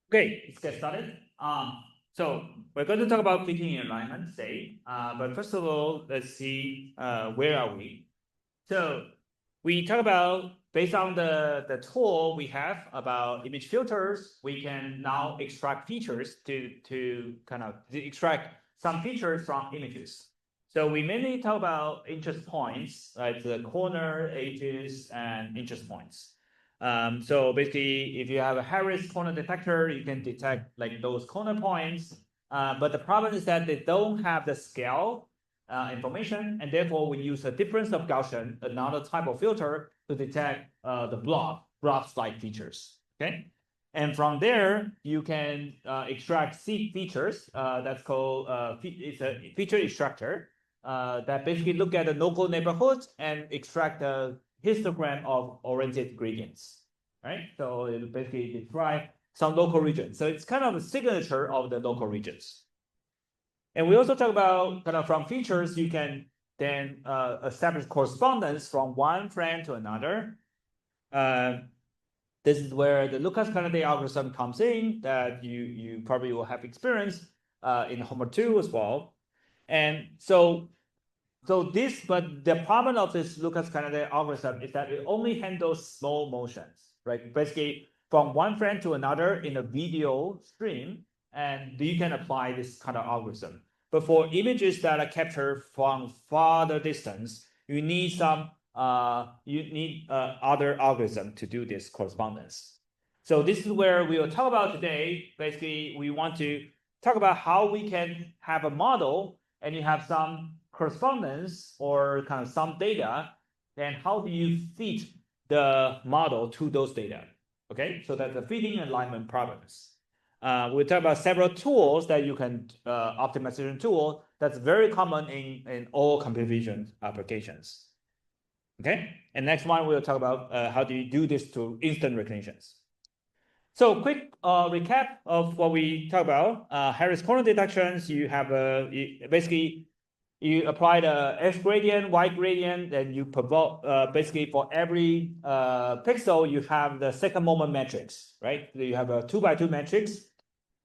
Okay, let's get started. So we're going to talk about fitting and alignment today. But first of all, let's see where are we. So we talk about based on the tool we have about image filters, we can now extract features to kind of extract some features from images. So we mainly talk about interest points, like the corner, edges, and interest points. So basically, if you have a Harris corner detector, you can detect like those corner points. But the problem is that they don't have the scale information, and therefore we use a difference of Gaussian, another type of filter, to detect the blob-like features. Okay, and from there you can extract seed features. That's called it's a feature extractor that basically look at the local neighborhoods and extract the histogram of oriented gradients. Right, so it basically describe some local regions. So it's kind of a signature of the local regions. And we also talk about kind of from features, you can then establish correspondence from one frame to another. This is where the Lucas-Canady algorithm comes in that you probably will have experience in Homer 2 as well. And so but the problem of this Lucas-Canady algorithm is that it only handles small motions, right? Basically, from one frame to another in a video stream, and you can apply this kind of algorithm. But for images that are captured from farther distance, you need some other algorithm to do this correspondence. So this is where we will talk about today. Basically, we want to talk about how we can have a model and you have some correspondence or kind of some data, then how do you fit the model to those data? Okay, so that's the fitting and alignment problems. We'll talk about several tools that you can optimization tool that's very common in all computer vision applications. Okay, and next one we'll talk about how do you do this to instant recognitions. So quick recap of what we talked about. Harris corner detections, you have basically you apply the X gradient, Y gradient, and you provoke basically for every pixel, you have the second moment matrix, right? So you have a 2x2 matrix.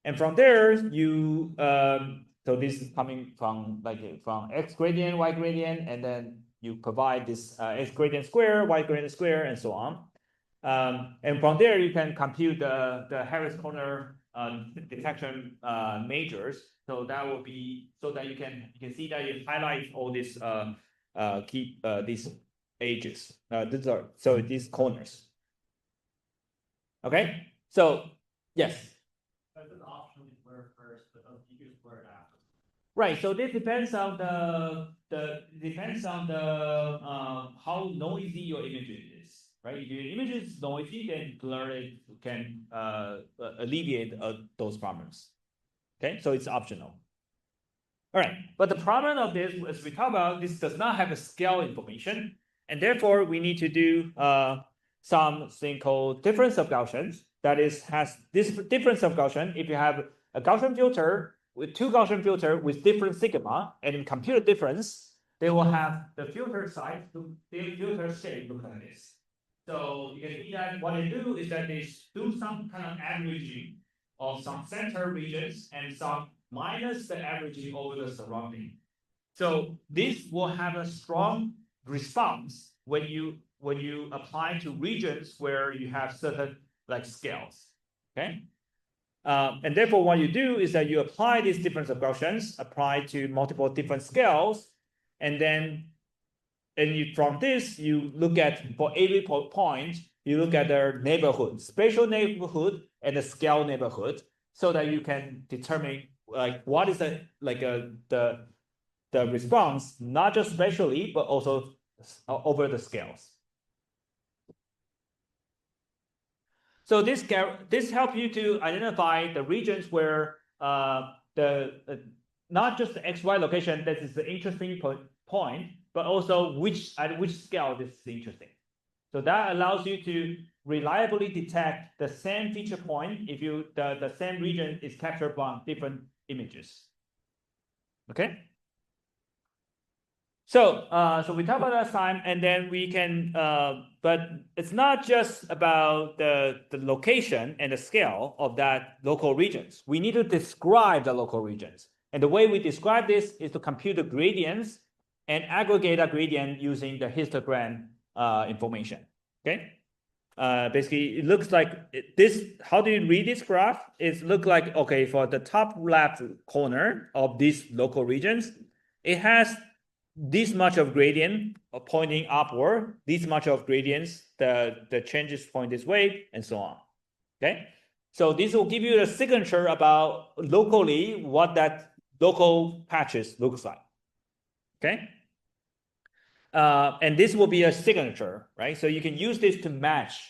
And from there, you so this is coming from from X gradient, Y gradient, and then you provide this X gradient square, Y gradient square, and so on. And from there, you can compute the Harris corner detection measures. So that will be so that you can see that it highlights all these these edges. These corners. Okay. So yes. Right. So this depends on how noisy your image is. Right. If your image is noisy, then blur can alleviate those problems. Okay. So it's optional. All right. But the problem of this, as we talk about, this does not have a scale information, and therefore we need to do something called difference of Gaussians. That is, has this difference of Gaussian. If you have a Gaussian filter with two Gaussian filter with different sigma and in computed difference, they will have the filter size, the filter shape look like this. So you can see that what they do is that they do some kind of averaging of some center regions and some minus the averaging over the surrounding. So this will have a strong response when you apply to regions where you have certain like scales. Okay. And therefore, what you do is that you apply these difference of Gaussians, apply to multiple different scales, and then from this, you look at for every point, you look at their neighborhood, spatial neighborhood, and the scale neighborhood, so that you can determine like what is the response, not just spatially, but also over the scales. So this helps you to identify the regions where not just the XY location that is the interesting point, but also at which scale this is interesting. So that allows you to reliably detect the same feature point if the same region is captured from different images. Okay. So we talk about that time, and then we can, but it's not just about the location and the scale of that local regions. We need to describe the local regions. And the way we describe this is to compute the gradients and aggregate a gradient using the histogram information, okay? Basically, it looks like this, how do you read this graph? It looks like, okay, for the top left corner of these local regions, it has this much of gradient pointing upward, this much of gradients, the changes point this way, and so on, okay? So this will give you a signature about locally what that local patches looks like, okay? And this will be a signature, right? So you can use this to match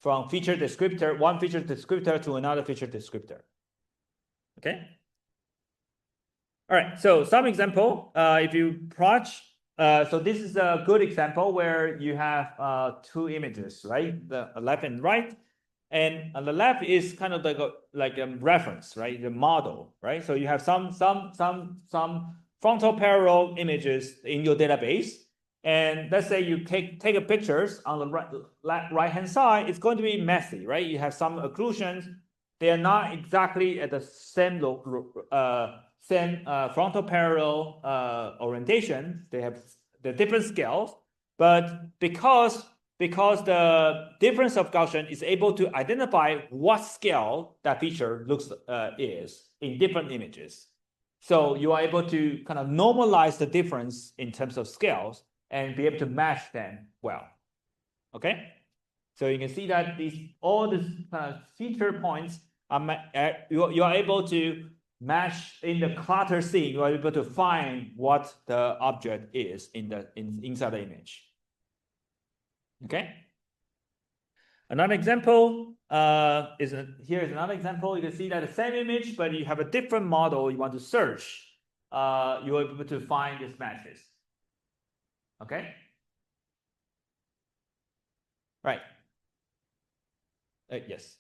from feature descriptor, one feature descriptor to another feature descriptor, okay? All right, so some example, if you plot, so this is a good example where you have two images, right? The left and right. And on the left is kind of like a reference, right? The model, right? So you have some frontal parallel images in your database. And let's say you take a pictures on the right-hand side, it's going to be messy, right? You have some occlusions. They are not exactly at the same frontal parallel orientation. They have the different scales, but because the difference of Gaussian is able to identify what scale that feature is in different images. So you are able to kind of normalize the difference in terms of scales and be able to match them well. Okay, so you can see that all these feature points you are able to match in the clutter scene. You are able to find what the object is inside the image. Okay. Another example here is another example. You can see that the same image, but you have a different model you want to search. You are able to find these matches. Okay. Right. Yes.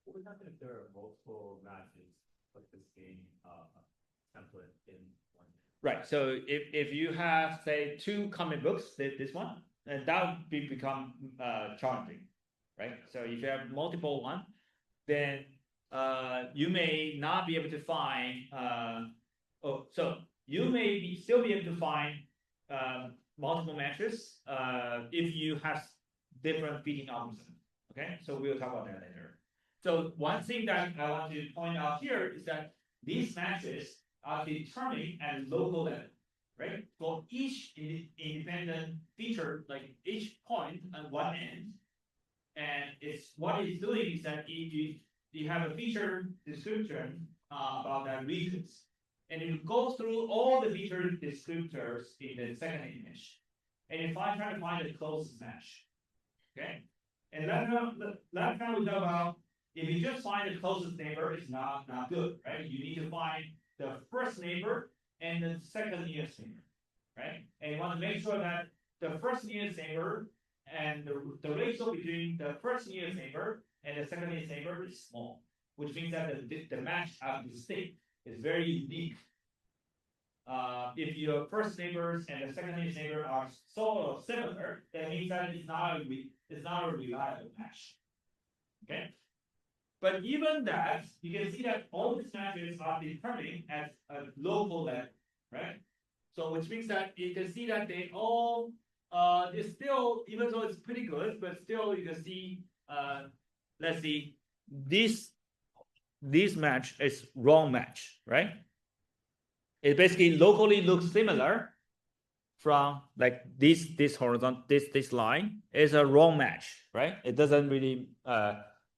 What would happen if there are multiple matches like the same template in one? Right. So if you have, say, two comic books, this one, and that would become challenging, right? So if you have multiple one, then you may not be able to find. So you may still be able to find multiple matches if you have different fitting algorithms. Okay, so we'll talk about that later. So one thing that I want to point out here is that these matches are determined at local level, right? For each independent feature, like each point at one end, and what it's doing is that if you have a feature description about that regions, and it goes through all the feature descriptors in the second image, and if I try to find the closest match, okay? And last time we talked about if you just find the closest neighbor, it's not good, right? You need to find the first neighbor and the second nearest neighbor, right? And you want to make sure that the first nearest neighbor and the ratio between the first nearest neighbor and the second nearest neighbor is small, which means that the match out of the state is very unique. If your first neighbors and the second nearest neighbor are sort of similar, that means that it's not a reliable match. Okay. But even that, you can see that all these matches are determined at a local level, right? So which means that you can see that they all it's still, even though it's pretty good, but still you can see let's see, this match is wrong match, right? It basically locally looks similar from like this horizontal, this line is a wrong match, right? It doesn't really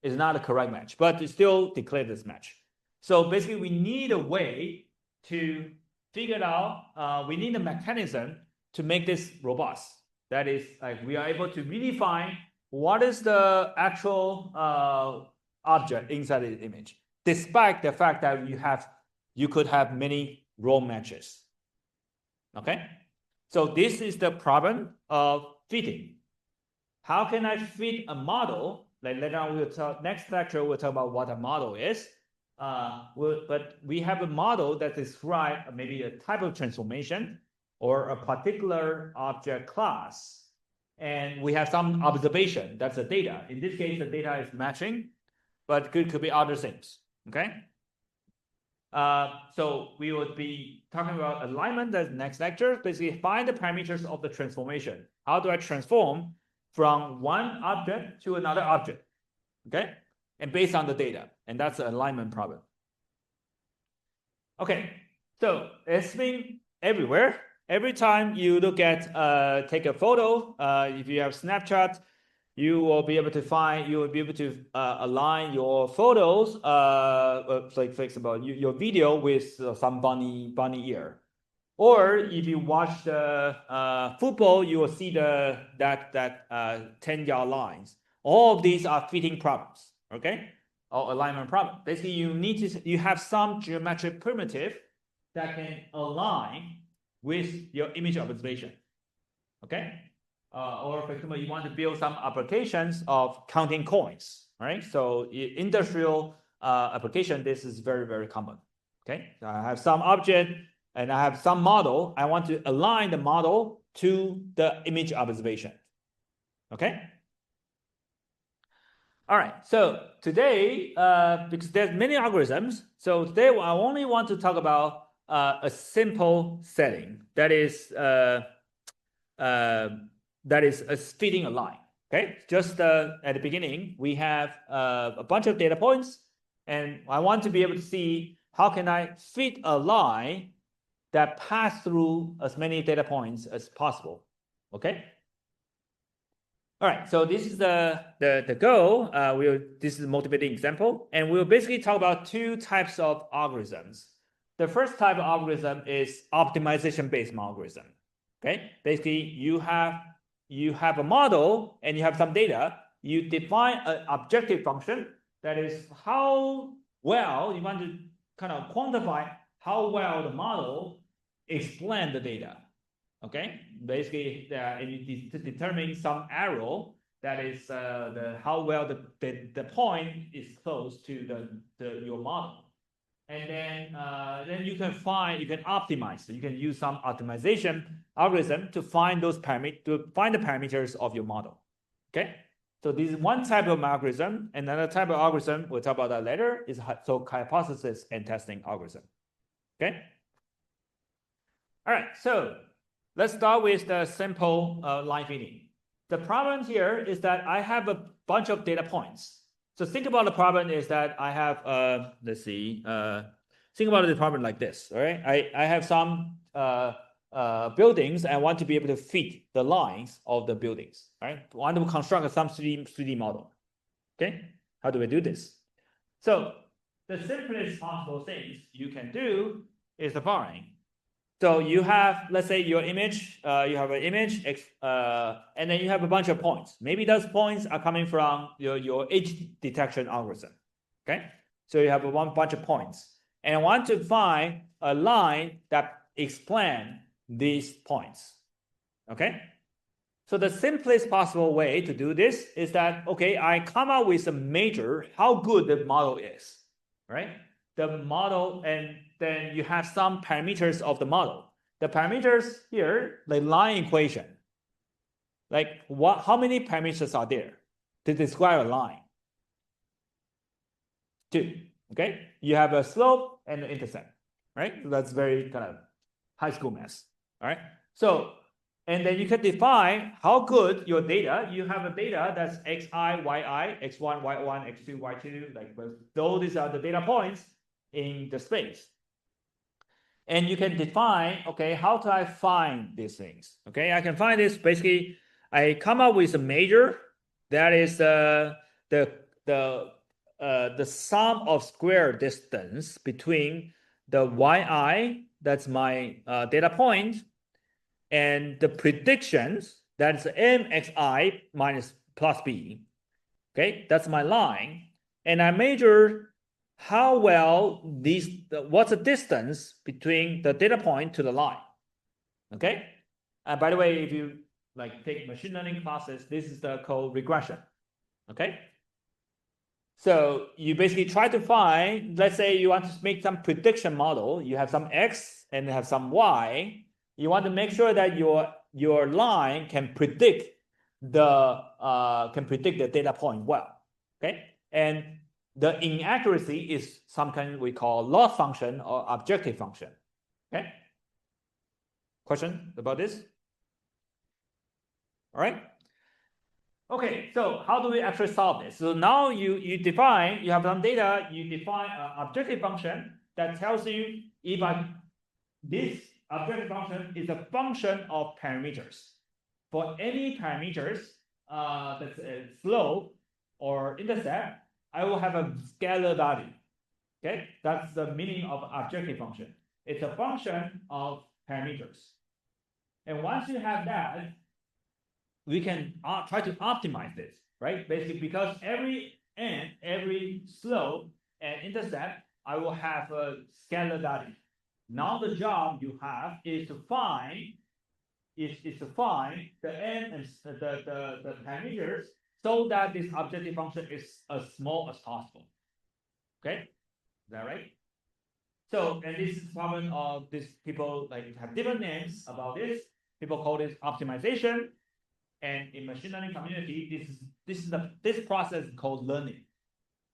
it's not a correct match, but it still declared this match. So basically we need a way to figure it out. We need a mechanism to make this robust. That is, like, we are able to really find what is the actual object inside the image, despite the fact that you could have many wrong matches. Okay, so this is the problem of fitting. How can I fit a model? Like later on, next lecture we'll talk about what a model is. But we have a model that describes maybe a type of transformation, or a particular object class, and we have some observation, that's the data. In this case, the data is matching, but could be other things, okay? So we would be talking about alignment the next lecture. Basically, find the parameters of the transformation. How do I transform from one object to another object? Okay, and based on the data, and that's the alignment problem. Okay, so it's been everywhere. Every time you look at take a photo, if you have Snapchat, you will be able to align your photos, like for example, your video with some bunny ear. Or if you watch the football, you will see that 10-yard lines. All of these are fitting problems, okay? Or alignment problem. Basically, you have some geometric primitive that can align with your image observation, okay? Or for example, you want to build some applications of counting coins, right? So industrial application, this is very, very common, okay? So I have some object and I have some model. I want to align the model to the image observation, okay? All right, so today, because there's many algorithms, so today I only want to talk about a simple setting that is a fitting a line. Okay, just at the beginning, we have a bunch of data points, and I want to be able to see how can I fit a line that pass through as many data points as possible. Okay. All right, so this is the goal. This is a motivating example, and we'll basically talk about two types of algorithms. The first type of algorithm is optimization-based algorithm. Okay, basically you have a model and you have some data. You define an objective function that is how well you want to kind of quantify how well the model explains the data. Okay, basically, it determine some arrow that is how well the point is close to your model, and then you can optimize. You can use some optimization algorithm to find the parameters of your model. Okay, so this is one type of algorithm. Another type of algorithm, we'll talk about that later, is so-called hypothesis and testing algorithm. Okay. All right, so let's start with the simple line fitting. The problem here is that I have a bunch of data points. So think about the problem is that I have, let's see, think about the problem like this, all right? I have some buildings and I want to be able to fit the lines of the buildings, right? I want to construct some 3D model, okay? How do we do this? So the simplest possible things you can do is the following. So you have, let's say your image, you have an image, and then you have a bunch of points. Maybe those points are coming from your edge detection algorithm, okay? So you have a bunch of points. And I want to find a line that explains these points, okay? So the simplest possible way to do this is that, okay, I come up with a measure how good the model is, right? The model, and then you have some parameters of the model. The parameters here, the line equation, like how many parameters are there to describe a line? 2, okay? You have a slope and an intercept, right? So that's very kind of high school math, all right? So, and then you can define how good your data, you have a data that's xi, yi, x1, y1, x2, y2, like those these are the data points in the space. And you can define, okay, how do I find these things? Okay, I can find this basically, I come up with a measure that is the sum of square distance between the yi, that's my data point, and the predictions, that's mxi minus plus b. Okay, that's my line. And I measure how well what's the distance between the data point to the line, okay? And by the way, if you like take machine learning classes, this is the called regression, okay? So you basically try to find, let's say you want to make some prediction model, you have some X and you have some Y, You want to make sure that your line can predict the data point well. Okay, and the inaccuracy is some kind we call loss function or objective function. Okay. Question about this? All right. Okay, so how do we actually solve this? So now you have some data, you define an objective function that tells you if this objective function is a function of parameters. For any parameters that's a slope or intercept, I will have a scalar value. Okay, that's the meaning of objective function. It's a function of parameters. And once you have that, we can try to optimize this, right? Basically, because every slope and intercept, I will have a scalar value. Now the job you have is to find the n and the parameters so that this objective function is as small as possible. Okay, is that right? So, and this is problem of this people like have different names about this. People call this optimization. And in machine learning community, this process is called learning.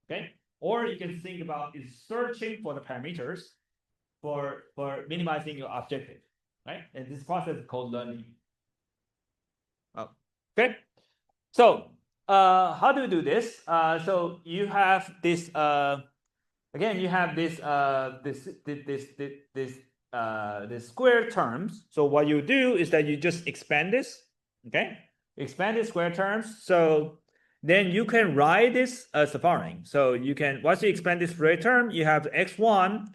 Okay, or you can think about is searching for the parameters for minimizing your objective, right? And this process is called learning. Oh, okay. So how do you do this? So you have this again. You have this this square terms. So what you do is that you just expand this. Okay. Expand the square terms. So then you can write this as a following. So you can, once you expand this square term, you have x1.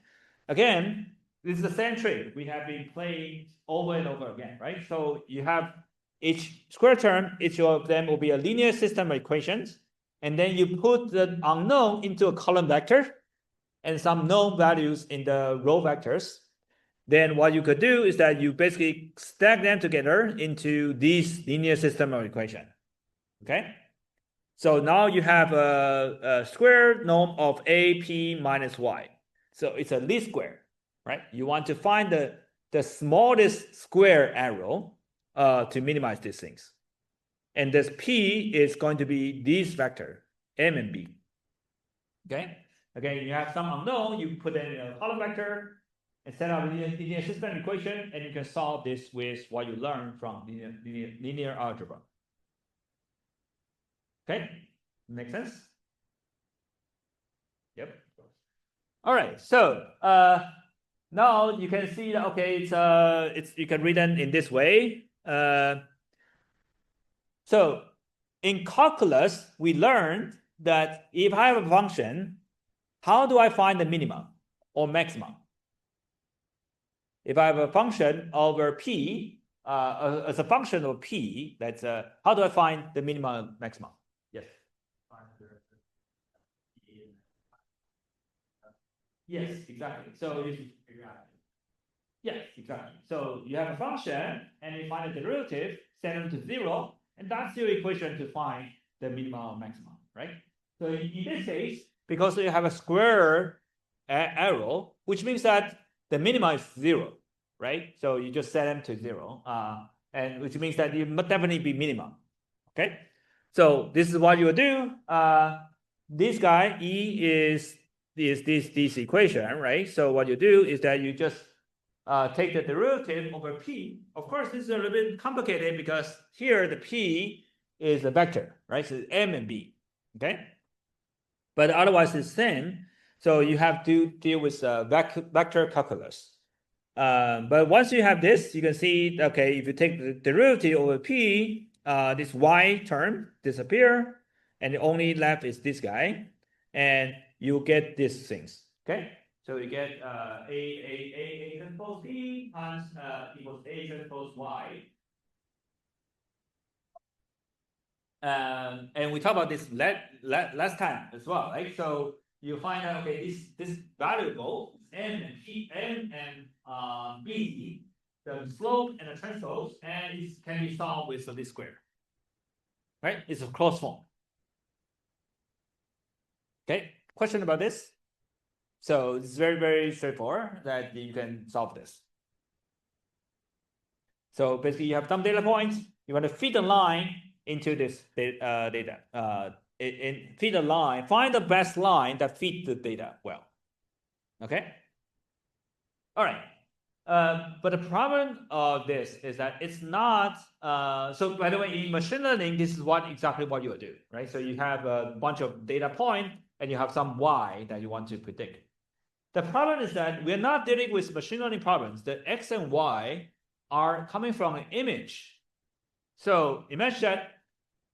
Again, this is the same trick we have been playing over and over again, right? So you have each square term, each of them will be a linear system of equations. And then you put the unknown into a column vector and some known values in the row vectors. Then what you could do is that you basically stack them together into this linear system of equation. Okay. So now you have a square norm of AP minus Y. So it's a least square, right? You want to find the smallest square arrow to minimize these things. And this P is going to be this vector, M and B. Okay. Again, you have some unknown, you put it in a column vector, and set up a linear system equation, and you can solve this with what you learned from linear algebra. Okay, make sense? Yep. All right. So now you can see that okay, it's you can read it in this way. So in calculus, we learned that if I have a function, how do I find the minimum or maximum? If I have a function over P, as a function of P, that's how do I find the minimum and maximum? Yes. Yes, exactly. So yes, exactly. So you have a function and you find a derivative, set them to 0, and that's your equation to find the minimum or maximum, right? So in this case, because you have a square arrow, which means that the minimum is 0, right? So you just set them to 0, and which means that you must definitely be minimum. Okay, so this is what you will do. This guy E is this equation, right? So what you do is that you just take the derivative over P. Of course, this is a little bit complicated because here the P is a vector, right? So M and B. Okay, but otherwise it's the same. So you have to deal with vector calculus. But once you have this, you can see, okay, if you take the derivative over P, this Y term disappear, and the only left is this guy, and you get these things, okay? So you get A transpose P times equals A transpose Y. And we talked about this last time as well, right? So you find out, okay, this variable M and P, M and B, the slope and the transpose, and it can be solved with the least square, right? It's a closed form. Okay, question about this? So it's very, very straightforward that you can solve this. So basically, you have some data points. You want to feed the line into this data. Feed the line. Find the best line that feeds the data well. Okay. All right. But the problem of this is that it's not. So by the way, in machine learning, this is exactly what you do, right? So you have a bunch of data points and you have some y that you want to predict. The problem is that we're not dealing with machine learning problems. The x and y are coming from an image. So imagine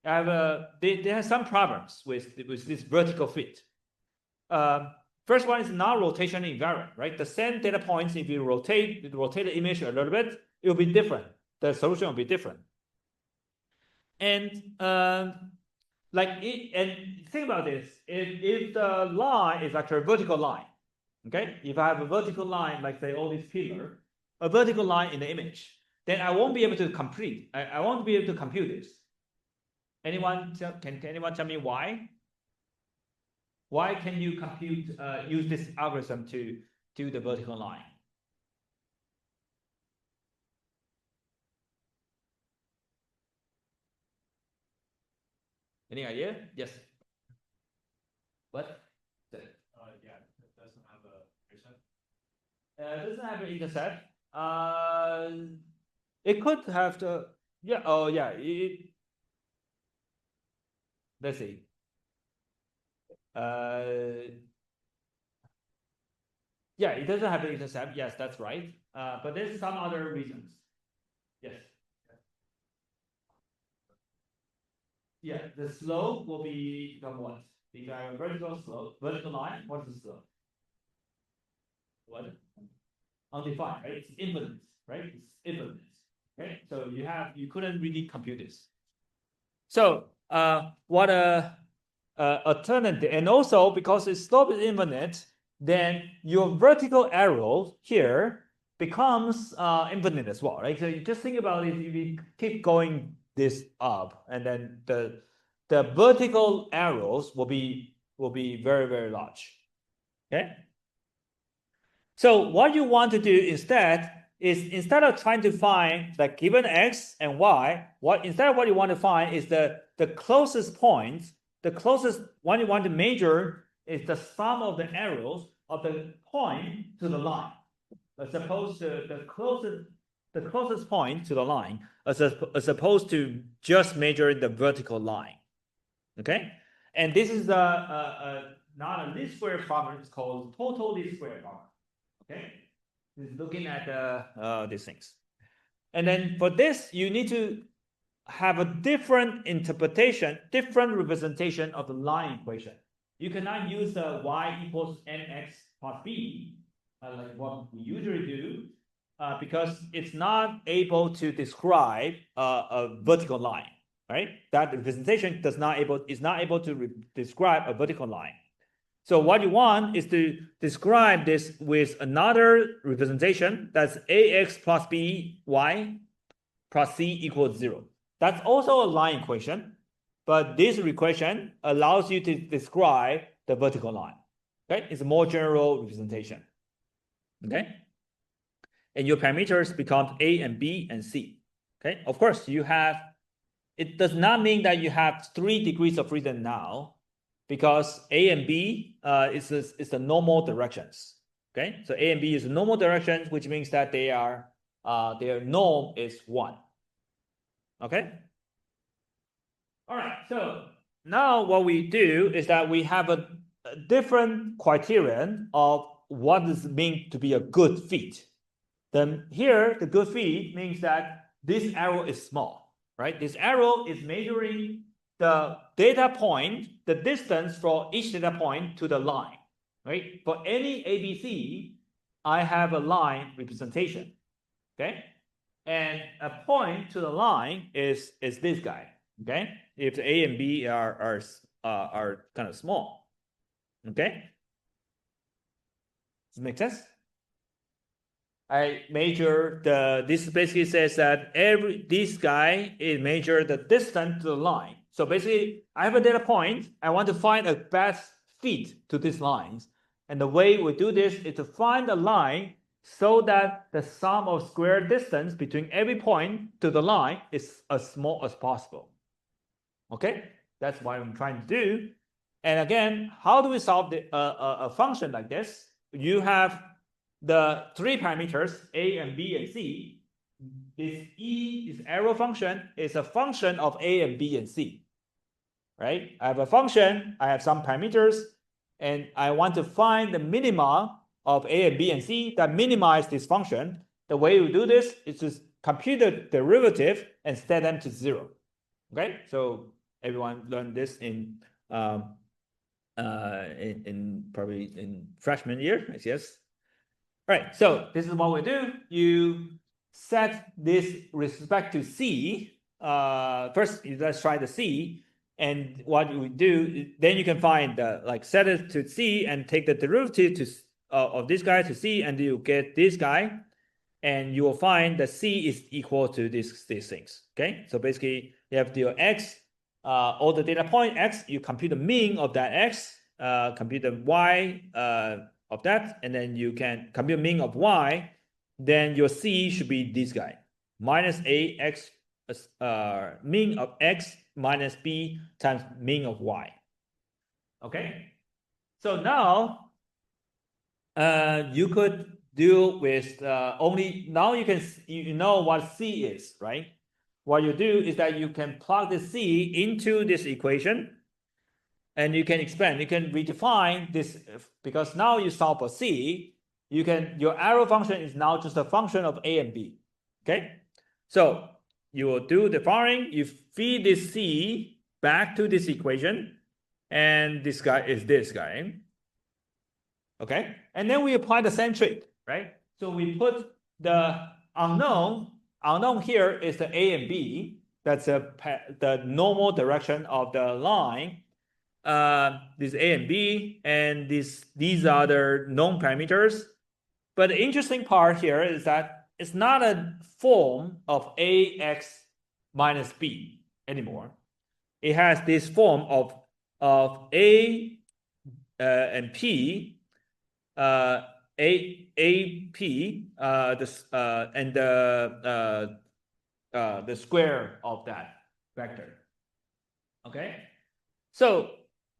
that they have some problems with this vertical fit. First one is non-rotation invariant, right? The same data points, if you rotate the image a little bit, it will be different. The solution will be different. And and think about this: if the line is actually a vertical line, okay? If I have a vertical line, like say all these pillars, a vertical line in the image, then I won't be able to complete. I won't be able to compute this. Can anyone tell me why? Why can you compute use this algorithm to do the vertical line? Any idea? Yes. What? Yeah, it doesn't have a intercept. It doesn't have an intercept. It could have the yeah. Oh yeah. Let's see. Yeah, it doesn't have an intercept. Yes, that's right. But there's some other reasons. Yes. Yeah, the slope will become what? If I have a vertical line, what is the slope? What? Undefined, right? It's infinite, right? It's infinite. Okay, so you couldn't really compute this. So what alternative, and also because the slope is infinite, then your vertical arrow here becomes infinite as well, right? So you just think about it, if you keep going this up, and then the vertical arrows will be very, very large. Okay. So what you want to do instead is, instead of trying to find the given x and y, what you want to find is the closest point. The closest one you want to measure is the sum of the arrows of the point to the line, as opposed to the closest point to the line, as opposed to just measuring the vertical line. Okay, and this is not a least square problem. It's called total least square problem. Okay, this is looking at these things, and then for this you need to have a different interpretation, different representation of the line equation. You cannot use the y equals mx plus b like what we usually do, because it's not able to describe a vertical line, right? That representation is not able to describe a vertical line. So what you want is to describe this with another representation that's ax plus by plus c equals 0. That's also a line equation, but this equation allows you to describe the vertical line. Okay, it's a more general representation. Okay, and your parameters become a and b and c. Okay, of course you have. It does not mean that you have 3 degrees of freedom now, because a and b is the normal directions. Okay, so a and b is the normal directions, which means that their norm is 1. Okay. All right. So now what we do is that we have a different criterion of what does it mean to be a good fit. Then here, the good fit means that this arrow is small, right? This arrow is measuring the data point, the distance for each data point to the line, right? For any ABC, I have a line representation. Okay. And a point to the line is this guy. Okay, if the a and b are kind of small. Okay, does it make sense? I measure this basically says that this guy is measure the distance to the line. So basically, I have a data point. I want to find a best fit to these lines, and the way we do this is to find a line so that the sum of square distance between every point to the line is as small as possible. Okay, that's what I'm trying to do. And again, how do we solve a function like this? You have the 3 parameters, a and b and c. This e, this arrow function, is a function of a and b and c. Right? I have a function, I have some parameters, and I want to find the minima of a and b and c that minimize this function. The way we do this is to compute the derivative and set them to 0. Okay, so everyone learned this in probably in freshman year, I guess. All right, so this is what we do. You set this respect to c. First, let's try the c. And what you do, then you can find the set it to c and take the derivative to of this guy to c, and you get this guy, and you will find that c is equal to these things. Okay, so basically you have your x, all the data point x, you compute the mean of that x, compute the y of that, and then you can compute mean of y. Then your c should be this guy, minus a x, mean of x minus b times mean of y. Okay, so now you could deal with only, now you know what c is, right? What you do is that you can plug the c into this equation, and you can expand, you can redefine this, because now you solve for c, your arrow function is now just a function of a and b. Okay, so you will do the following. You feed this c back to this equation, and this guy is this guy. Okay, and then we apply the same trick, right? So we put the unknown here is the a and b. That's the normal direction of the line. This a and b, and these are the known parameters. But the interesting part here is that it's not a form of ax minus b anymore. It has this form of a and p, and the square of that vector. Okay, so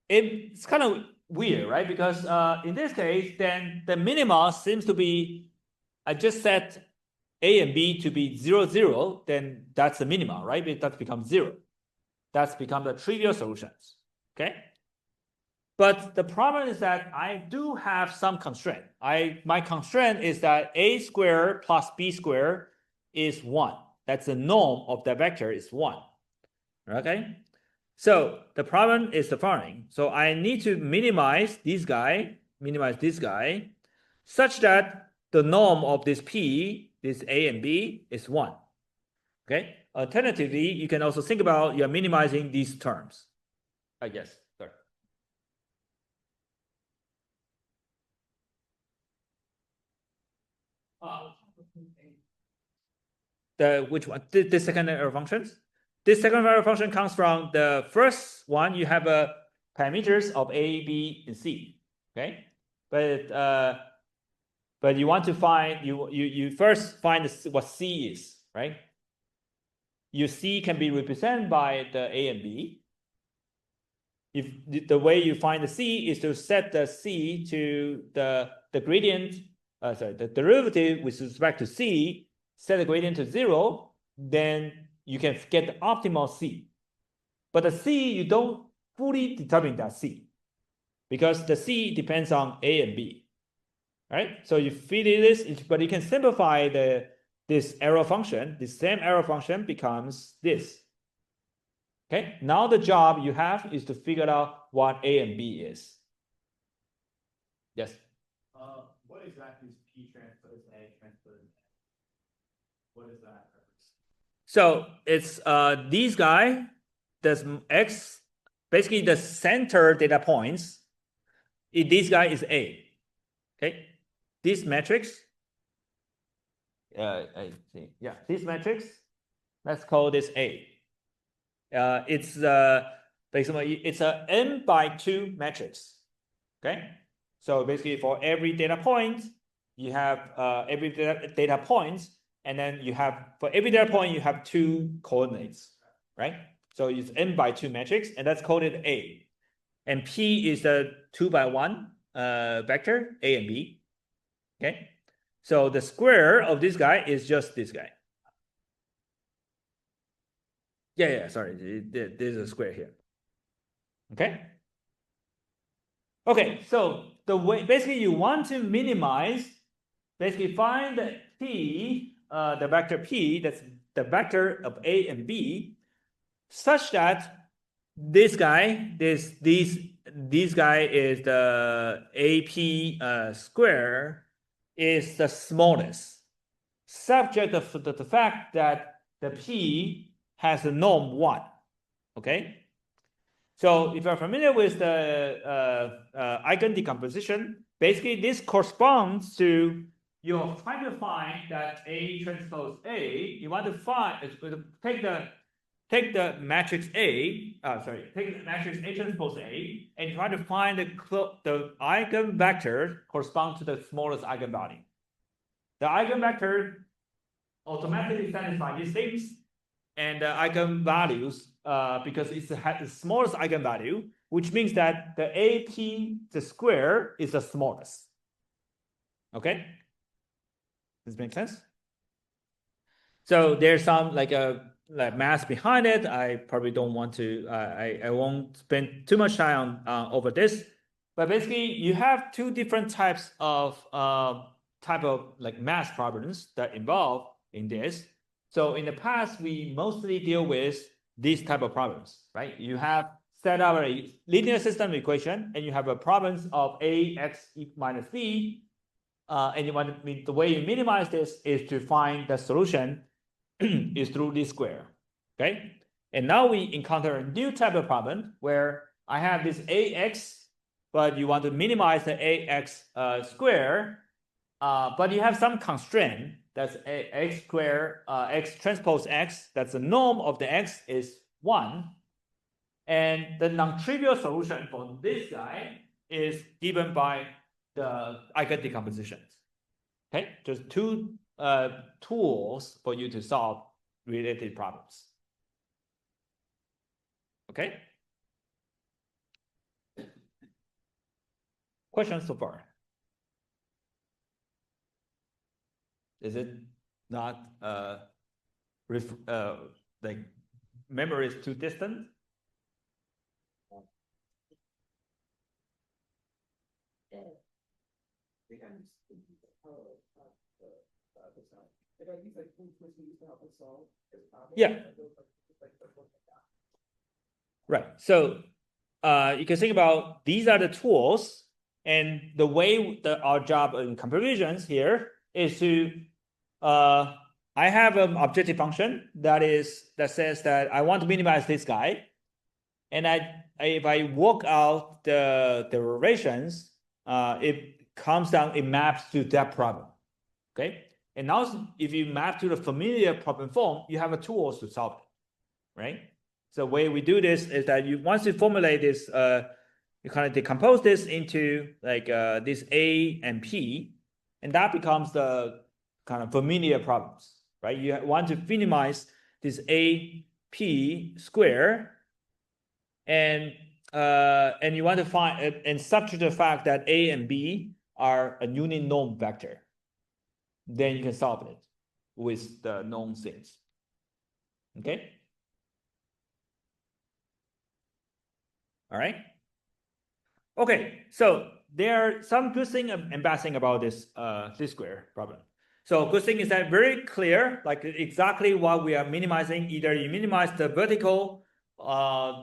it's kind of weird, right? Because in this case, then the minima seems to be, I just set a and b to be 0, 0, then that's the minima, right? That becomes 0. That's become the trivial solutions. Okay, but the problem is that I do have some constraint. My constraint is that a squared plus b squared is 1. That's the norm of the vector is 1. Okay, so the problem is the following. So I need to minimize this guy, such that the norm of this p, this a and b, is 1. Okay. Alternatively, you can also think about you're minimizing these terms. I guess. Sorry. Which one? The second arrow functions. This second arrow function comes from the first one. You have parameters of a, b, and c. Okay, but you want to find you first find what c is, right? Your c can be represented by the a and b. If the way you find the c is to set the c to the gradient, the derivative with respect to c, set the gradient to 0, then you can get the optimal c. But the c, you don't fully determine that c, because the c depends on a and b, right? So you feed this, but you can simplify this arrow function. This same arrow function becomes this. Okay, now the job you have is to figure out what a and b is. Yes? What exactly is p transpose a transpose a? What is that? So it's these guy, this x, basically the center data points. This guy is a. Okay, this matrix. I think, yeah, this matrix. Let's call this a. It's basically it's a n by 2 matrix. Okay, so basically for every data point, you have every data points, and then you have, for every data point, you have 2 coordinates, right? So it's n by 2 matrix, and that's coded A. And P is the 2 by 1 vector, A and B. Okay. So the square of this guy is just this guy. Yeah, sorry. There's a square here. Okay. Okay, so the way, basically you want to minimize, basically find the P, the vector P, that's the vector of A and B, such that this guy, this guy is the AP square is the smallest, subject of the fact that the P has a norm 1. Okay. So if you're familiar with the eigen decomposition, basically this corresponds to, you're trying to find that A transpose A. You want to find, take the matrix A, take the matrix A transpose A, and try to find the eigenvector correspond to the smallest eigenvalue. The eigenvector automatically satisfies these things, and the eigenvalues, because it's the smallest eigenvalue, which means that the AP, the square, is the smallest. Okay? Does this make sense? So there's some like math behind it. I probably don't want to, I won't spend too much time on over this. But basically, you have 2 different types of like math problems that involve in this. So in the past, we mostly deal with these type of problems, right? You have set up a linear system equation, and you have a problems of ax minus b, and you want to, the way you minimize this is to find the solution is through this square, okay? And now we encounter a new type of problem where I have this ax, but you want to minimize the ax square, but you have some constraint. That's x square, x transpose x, that's the norm of the x is 1. And the non-trivial solution for this guy is given by the eigen decompositions. Okay, just 2 tools for you to solve related problems. Okay. Questions so far? Is it not like memory is too distant? Yeah. Right. So you can think about these are the tools, and the way that our job in computer vision here is to I have an objective function that says that I want to minimize this guy, and if I work out the derivations, it comes down, it maps to that problem. Okay, and now if you map to the familiar problem form, you have a tools to solve it, right? So the way we do this is that once you formulate this, you kind of decompose this into like this A and P, and that becomes the kind of familiar problems, right? You want to minimize this A P square, and you want to find and substitute the fact that A and B are a unit norm vector. Then you can solve it with the known things. Okay. All right. Okay, so there are some good thing and bad thing about this square problem. So good thing is that very clear, like exactly what we are minimizing. Either you minimize the vertical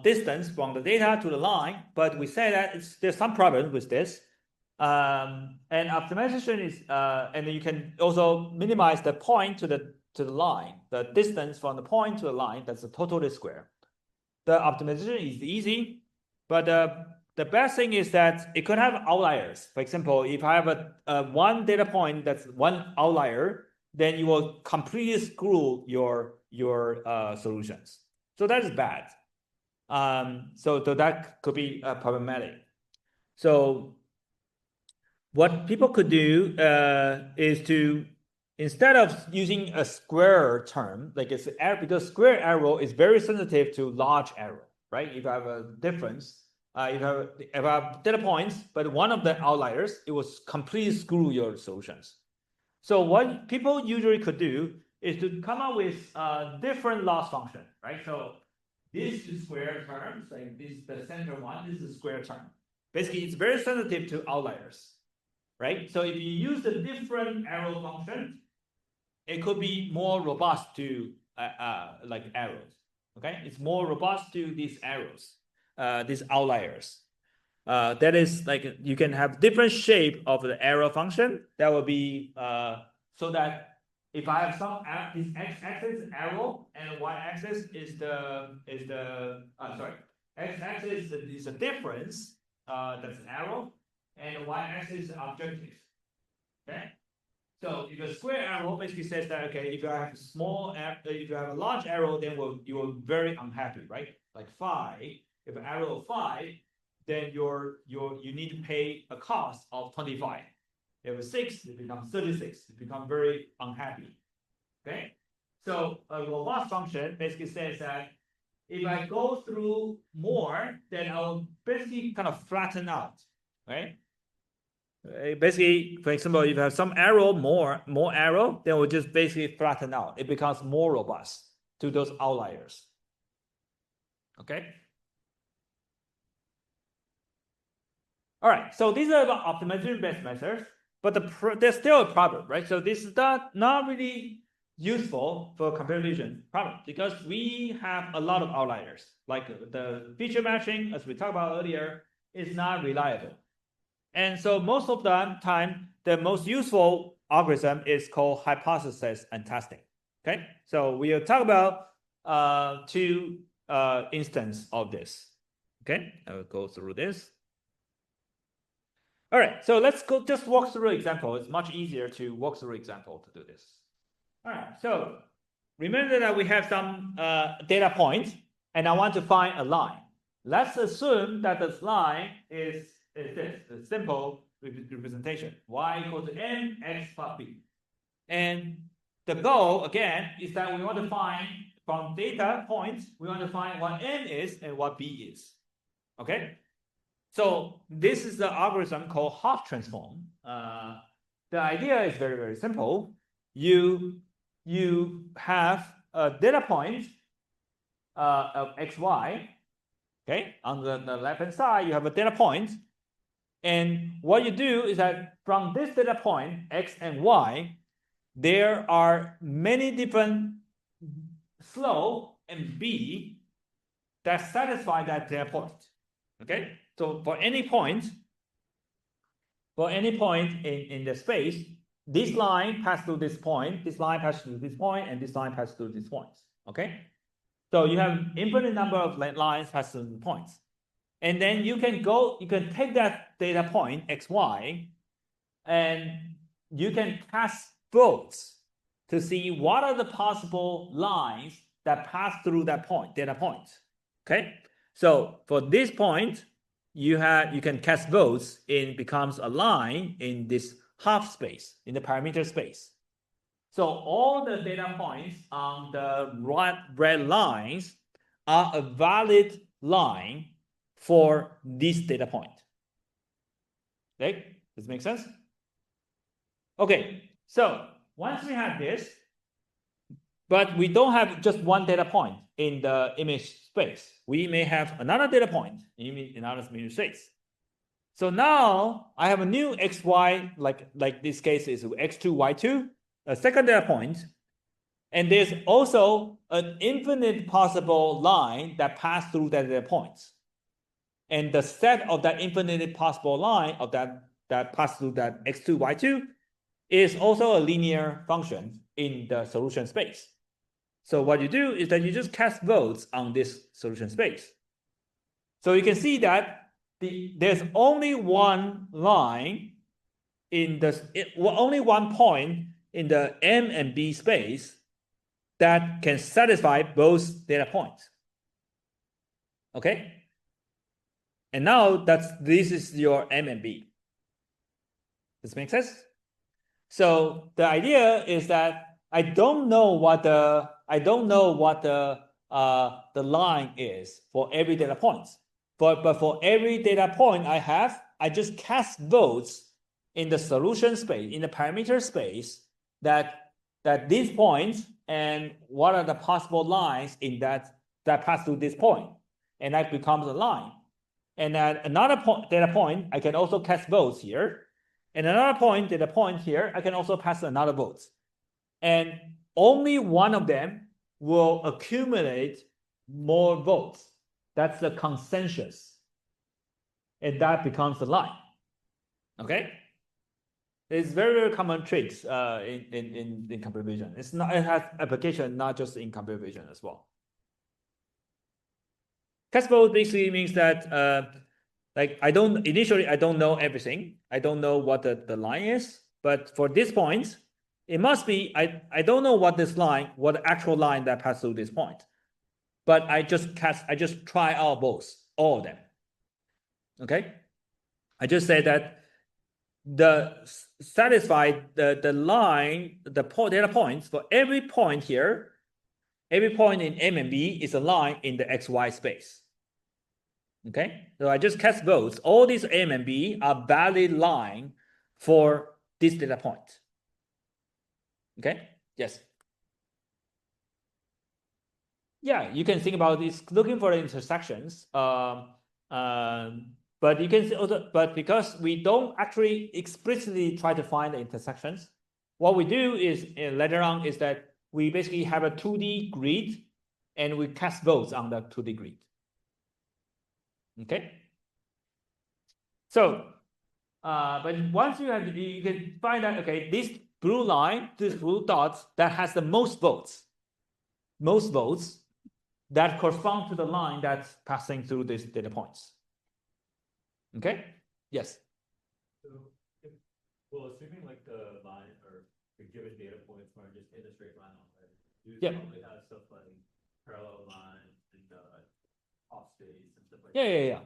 distance from the data to the line, but we say that there's some problem with this. And optimization is, and you can also minimize the point to the line, the distance from the point to the line. That's the total square. The optimization is easy, but the best thing is that it could have outliers. For example, if I have a one data point that's one outlier, then you will completely screw your solutions. So that is bad. So that could be problematic. So what people could do is to, instead of using a square term, like it's because square arrow is very sensitive to large arrow, right? If you have a difference, if you have data points, but one of the outliers, it will completely screw your solutions. So what people usually could do is to come up with a different loss function, right? So this is square terms, like this is the center one, this is square term. Basically, it's very sensitive to outliers, right? So if you use the different arrow function, it could be more robust to like arrows, okay? It's more robust to these arrows, these outliers. That is like you can have different shape of the arrow function. That will be so that if I have some this x-axis arrow and y-axis is the sorry, x-axis is a difference, that's an arrow, and y-axis is objective. Okay. So if a square arrow basically says that, okay, if you have if you have a large arrow, then you will very unhappy, right? Like 5, if an arrow of 5, then you need to pay a cost of 25. If you have a 6, it becomes 36. You become very unhappy. Okay. So a robust function basically says that if I go through more, then I'll basically kind of flatten out, right? Basically, for example, if you have some arrow, more arrow, then we'll just basically flatten out. It becomes more robust to those outliers. Okay. All right. So these are the optimization-based methods, but there's still a problem, right? So this is not really useful for computer vision problem because we have a lot of outliers. Like the feature matching, as we talked about earlier, is not reliable. And so most of the time, the most useful algorithm is called hypothesis and testing. Okay, so we'll talk about 2 instances of this. Okay, I will go through this. All right, so let's go just walk through example. It's much easier to walk through example to do this. All right, so remember that we have some data point, and I want to find a line. Let's assume that this line is this, the simple representation, y equals to m x plus b. And the goal, again, is that we want to find, from data points, we want to find what n is and what b is. Okay? So this is the algorithm called Hopf transform. The idea is very, very simple. You have a data point of xy. Okay, on the left-hand side, you have a data point. And what you do is that from this data point, x and y, there are many different slope and b that satisfy that data point. Okay, so for any point in the space, this line passes through this point, this line passes through this point, and this line passes through these points. Okay, so you have infinite number of lines passing through points. And then you can take that data point, xy, and you can cast votes to see what are the possible lines that pass through that data point. Okay, so for this point, you can cast votes, it becomes a line in this Hopf space, in the parameter space. So all the data points on the red lines are a valid line for this data point. Okay, does it make sense? Okay, so once we have this, but we don't have just one data point in the image space. We may have another data point in another image space. So now I have a new xy, like this case is x2, y2, a second data point. And there's also an infinite possible line that pass through that data points. And the set of that infinite possible line of that pass through that x2, y2 is also a linear function in the solution space. So what you do is that you just cast votes on this solution space. So you can see that there's only one line only one point in the M and B space that can satisfy both data points. Okay? And now this is your M and B. Does it make sense? So the idea is that I don't know what the line is for every data point. But for every data point I have, I just cast votes in the solution space, in the parameter space, that these points and what are the possible lines in that pass through this point, and that becomes a line. And then another data point, I can also cast votes here. And another data point here, I can also pass another vote. And only one of them will accumulate more votes. That's the consensus. And that becomes the line. Okay? It's very, very common tricks in computer vision. It has application not just in computer vision as well. Cast vote basically means that like initially I don't know everything. I don't know what the line is, but for this point, it must be I don't know what the actual line that passed through this point. But I just try out all of them. Okay? I just say that satisfy the line, the data points for every point here, every point in M and B is a line in the XY space. Okay, so I just cast votes. All these M and B are valid line for this data point. Okay, yes. Yeah, you can think about this looking for the intersections. But you can see also, but because we don't actually explicitly try to find the intersections, what we do is later on is that we basically have a 2D grid and we cast votes on the 2D grid. Okay. So, but once you can find out, okay, this blue line, this blue dot that has the most votes that correspond to the line that's passing through these data points. Okay. Yes. So, assuming like the line or the given data points are just in a straight line, right? You probably have stuff like parallel lines and off space and stuff like that. Yeah.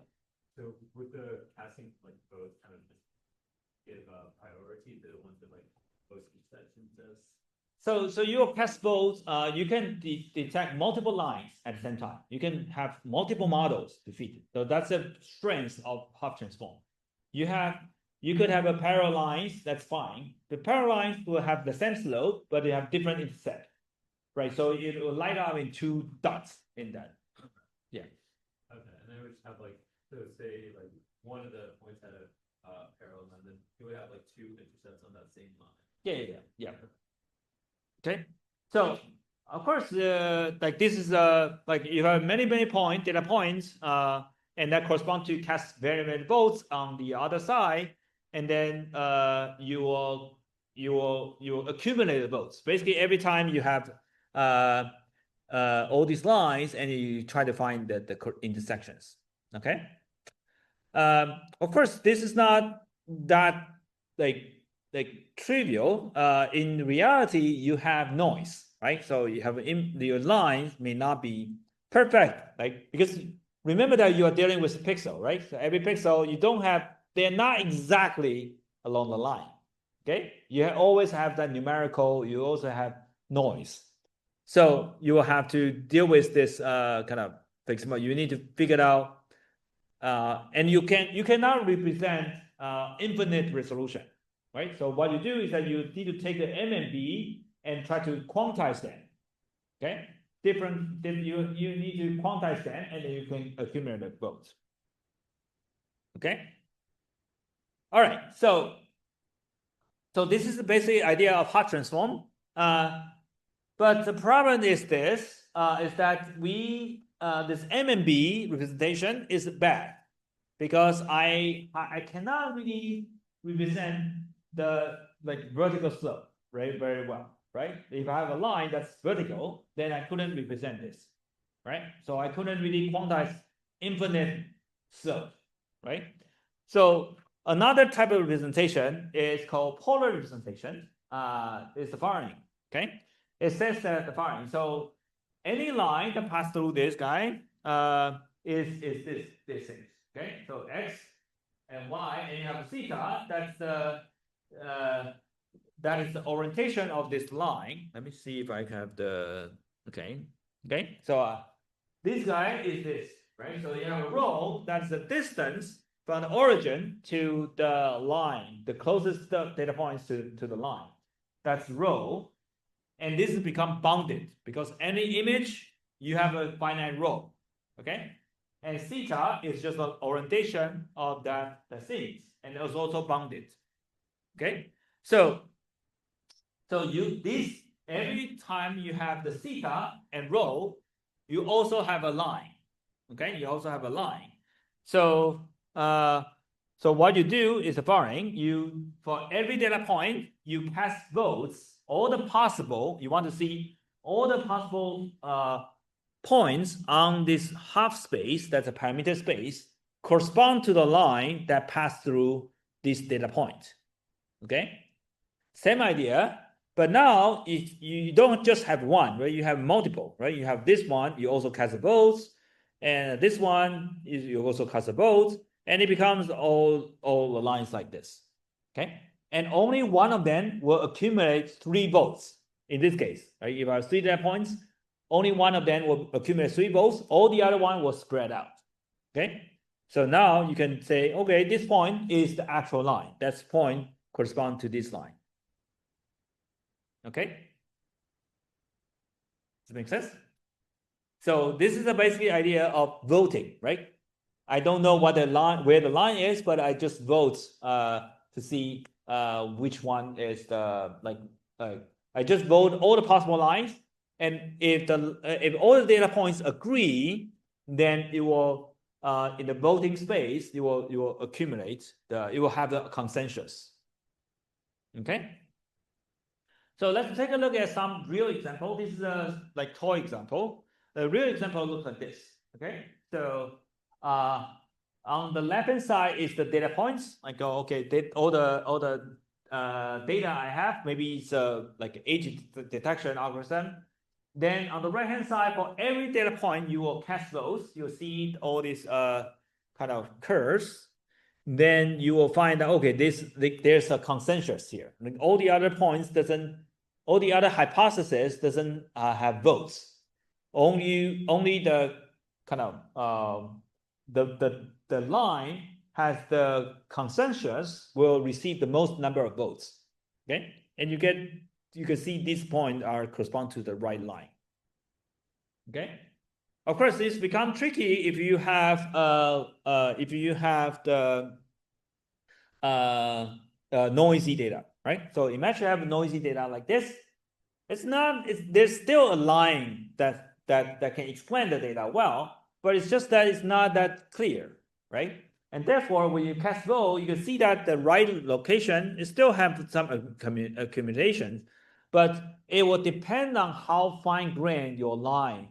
So with the casting like both kind of just give priority to the ones that like most intersections does. So your cast votes, you can detect multiple lines at the same time. You can have multiple models to fit. So that's the strength of half transform. You could have a parallel lines, that's fine. The parallel lines will have the same slope, but they have different intercept, right? So it will light up in 2 dots in that. Yeah. Okay, and then we just have like, so say like one of the points had a parallel, and then you would have like 2 intercepts on that same line. Yeah. Okay, so of course, like this is like you have many data points, and that correspond to cast very votes on the other side, and then you will accumulate the votes. Basically, every time you have all these lines, and you try to find the intersections. Okay. Of course, this is not that like trivial. In reality, you have noise, right? So you have your lines may not be perfect, like because remember that you are dealing with a pixel, right? So every pixel they're not exactly along the line. Okay, you always have that numerical. You also have noise, so you will have to deal with this kind of fixed. You need to figure it out, and you cannot represent infinite resolution. Right? So what you do is that you need to take the M and B and try to quantize them. Okay? You need to quantize them, and then you can accumulate the votes. Okay? All right. So this is the basic idea of hot transform. But the problem is this, is that this M and B representation is bad because I cannot really represent the vertical slope, right, very well, right? If I have a line that's vertical, then I couldn't represent this, right? So I couldn't really quantize infinite slope, right? So another type of representation is called polar representation. It's the following, okay? It says that the following. So any line that passes through this guy is this thing, okay? So x and y, and you have theta. That's the that is the orientation of this line. Let me see if I have the, okay. So this guy is this, right? So you have a rho, that's the distance from the origin to the line, the closest data points to the line. That's rho. And this has become bounded because any image, you have a finite rho, okay? And theta is just an orientation of the things, and it's also bounded, okay? So every time you have the theta and rho, you also have a line, okay? You also have a line. So what you do is the following: for every data point, you cast votes. You want to see all the possible points on this half space, that's a parameter space, correspond to the line that passed through this data point. Okay, same idea, but now if you don't just have one, right? You have multiple, right? You have this one, you also cast the votes, and this one is you also cast the votes, and it becomes all the lines like this. Okay, and only one of them will accumulate 3 votes in this case, right? If I have 3 data points, only one of them will accumulate 3 votes, all the other one will spread out. Okay, so now you can say, okay, this point is the actual line. That point corresponds to this line. Okay, does it make sense? So this is the basic idea of voting, right? I don't know where the line is, but I just vote to see which one is the I just vote all the possible lines, and if all the data points agree, then it will in the voting space it will accumulate it will have the consensus. Okay. So let's take a look at some real example. This is a toy example. The real example looks like this. Okay, so on the left hand side is the data points. I go, okay, all the data I have, maybe it's like age detection algorithm. Then on the right hand side, for every data point, you will cast those. You'll see all these kind of curves. Then you will find that okay, there's a consensus here. Like all the other points all the other hypotheses doesn't have votes. Only the kind of the line has the consensus will receive the most number of votes. Okay, and you can see these points correspond to the right line. Okay, of course this becomes tricky if you have the noisy data, right? So imagine you have noisy data like this. There's still a line that can explain the data well, but it's just that it's not that clear, right? And therefore, when you cast vote, you can see that the right location still have some accumulation, but it will depend on how fine-grained your line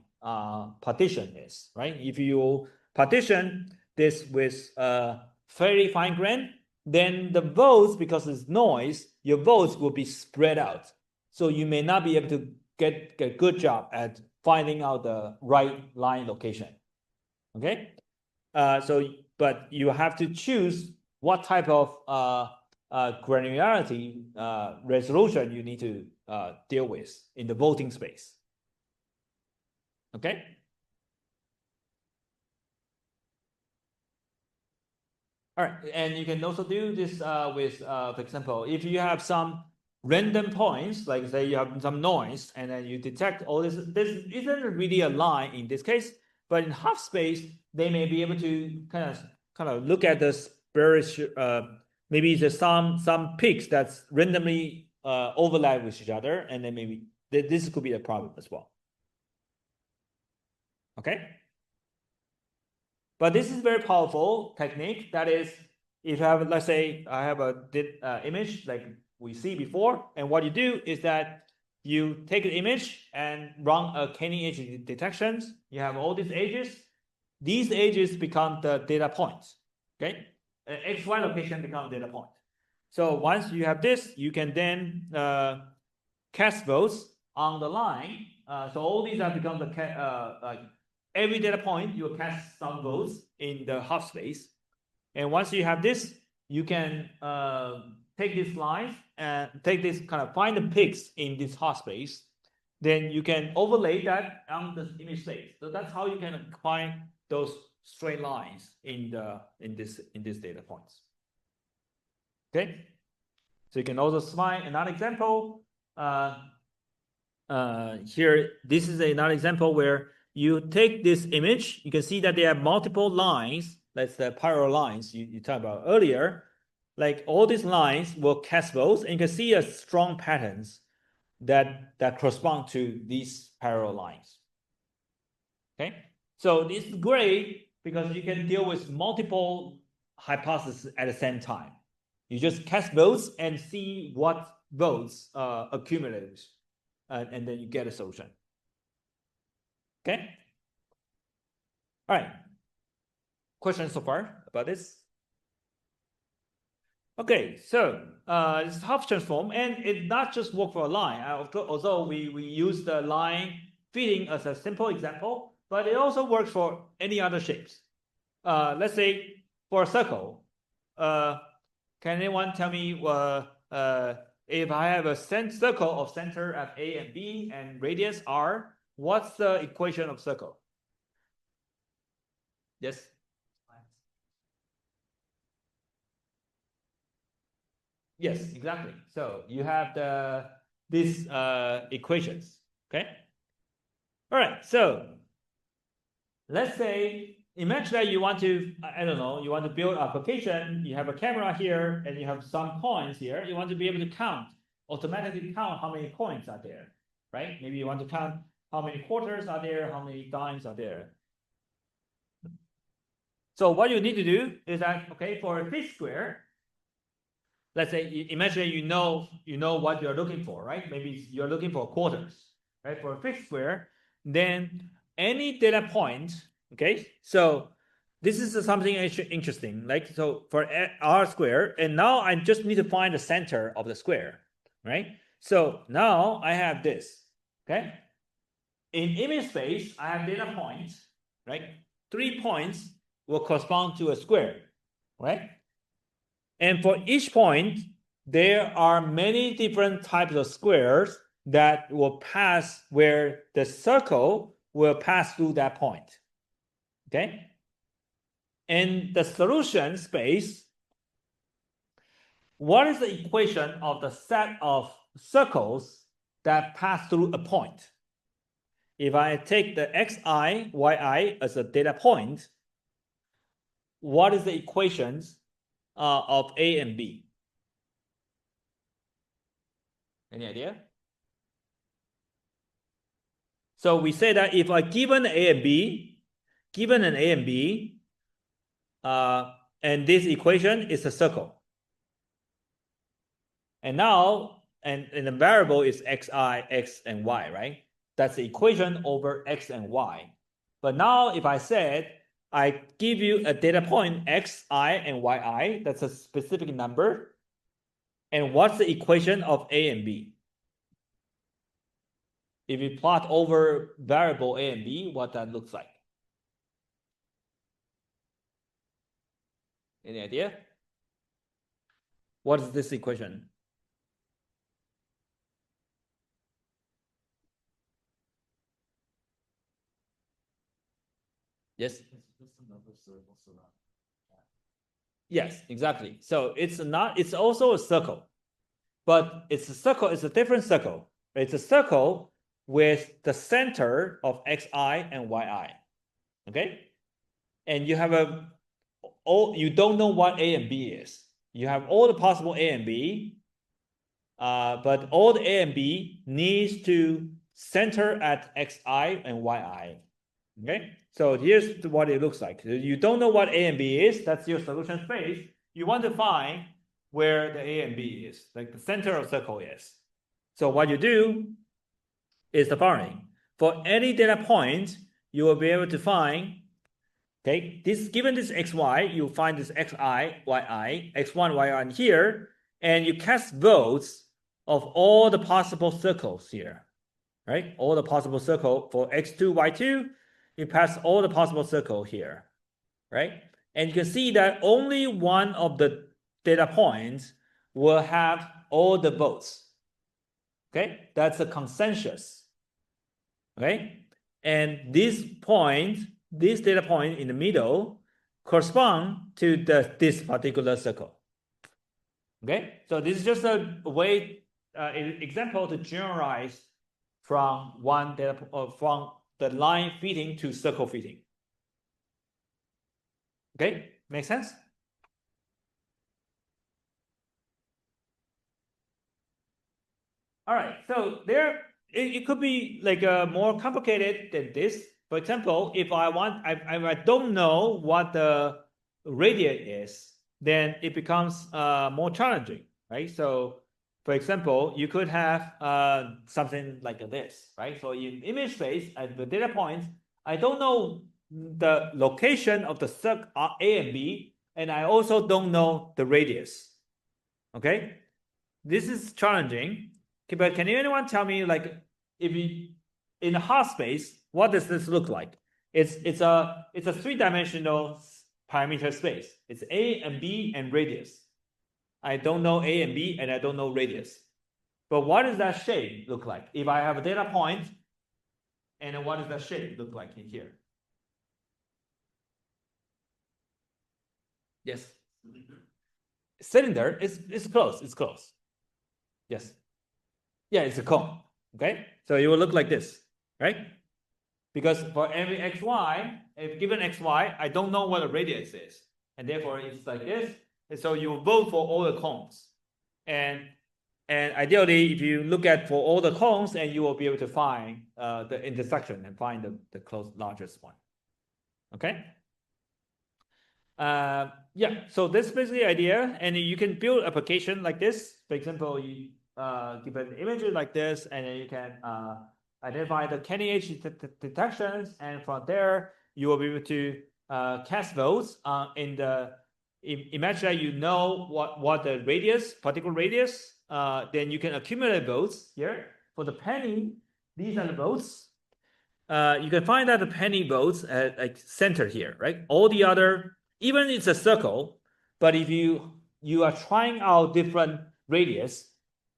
partition is, right? If you partition this with very fine-grained, then the votes, because it's noise, your votes will be spread out. So you may not be able to get a good job at finding out the right line location. Okay, but you have to choose what type of granularity resolution you need to deal with in the voting space. Okay. All right, and you can also do this with, for example, if you have some random points, like say you have some noise, and then you detect all this. This isn't really a line in this case, but in half space, they may be able to kind of look at this various maybe there's some peaks that's randomly overlap with each other, and then maybe this could be a problem as well. Okay. But this is a very powerful technique. That is, if you have, let's say, I have a image like we see before, and what you do is that you take an image and run a k-mean edge detections. You have all these edges. These edges become the data points. Okay, XY location becomes data point. So once you have this, you can then cast votes on the line. So all these have become the every data point, you will cast some votes in the half space. And once you have this, you can take these lines and take this kind of find the peaks in this hot space, then you can overlay that on the image space. So that's how you can find those straight lines in this data points. Okay, so you can also find another example. Here, this is another example where you take this image. You can see that there are multiple lines. That's the parallel lines you talked about earlier. Like all these lines will cast both, and you can see a strong patterns that correspond to these parallel lines. Okay, so this is great because you can deal with multiple hypotheses at the same time. You just cast votes and see what votes accumulate, and then you get a solution. Okay. All right. Questions so far about this? Okay, so it's Hopf transform, and it not just work for a line. Although we use the line fitting as a simple example, but it also works for any other shapes. Let's say for a circle, can anyone tell me if I have a circle of center at A and B and radius R, what's the equation of circle? Yes. Yes, exactly. So you have these equations. Okay. All right. So let's say, imagine that you want to, I don't know, you want to build an application. You have a camera here, and you have some coins here. You want to be able to automatically count how many coins are there, right? Maybe you want to count how many quarters are there, how many dimes are there. So what you need to do is that, okay, for a fifth square, let's say, imagine you know what you're looking for, right? Maybe you're looking for quarters, right? For a fifth square, then any data point, okay? So this is something interesting, like, so for R square, and now I just need to find the center of the square, right? So now I have this, okay? In image space, I have data points, right? 3 points will correspond to a square, right? And for each point, there are many different types of squares that will pass where the circle will pass through that point. Okay? And the solution space, what is the equation of the set of circles that pass through a point? If I take the xi, yi as a data point, what is the equations of A and B? Any idea? So we say that if I given an A and B, and this equation is a circle. And now, and the variable is xi, x, and y, right? That's the equation over x and y. But now if I said, I give you a data point xi and yi, that's a specific number. And what's the equation of A and B? If you plot over variable A and B, what that looks like? Any idea? What is this equation? Yes. Yes, exactly. So it's also a circle, but it's a circle, it's a different circle. It's a circle with the center of xi and yi. Okay? And you have you don't know what A and B is. You have all the possible A and B, but all the A and B needs to center at xi and yi. Okay, so here's what it looks like. You don't know what A and B is. That's your solution space. You want to find where the A and B is, like the center of circle is. So what you do is the following. For any data point, you will be able to find, okay, given this xy, you find this xi, yi, x1, y1 here, and you cast votes of all the possible circles here, right? All the possible circle for x2, y2, you pass all the possible circle here, right? And you can see that only one of the data points will have all the votes. Okay, that's a consensus. Okay, and this data point in the middle correspond to this particular circle. Okay, so this is just a way, example to generalize from one data from the line fitting to circle fitting. Okay, make sense? All right, so it could be like more complicated than this. For example, if I don't know what the radius is, then it becomes more challenging, right? So, for example, you could have something like this, right? So in image space, at the data points, I don't know the location of the circle A and B, and I also don't know the radius. Okay, this is challenging. Okay, but can anyone tell me, like, if you in a half space, what does this look like? It's a three-dimensional parameter space. It's A and B and radius. I don't know A and B, and I don't know radius. But what does that shape look like? If I have a data point, and what does that shape look like in here? Yes. Cylinder is close. It's close. Yes. Yeah, it's a cone. Okay, so it will look like this, right? Because for every xy, if given xy, I don't know what the radius is, and therefore it's like this. And so you vote for all the cones, and ideally, if you look at for all the cones, and you will be able to find the intersection and find the largest one. Okay. Yeah. So this is basically the idea, and you can build application like this. For example, you give an image like this, and then you can identify the candy edge detections, and from there you will be able to cast votes in the. Imagine that you know what the particular radius, then you can accumulate votes here. For the penny, these are the votes. You can find that the penny votes at like center here, right? All the other, even it's a circle, but if you are trying out different radius,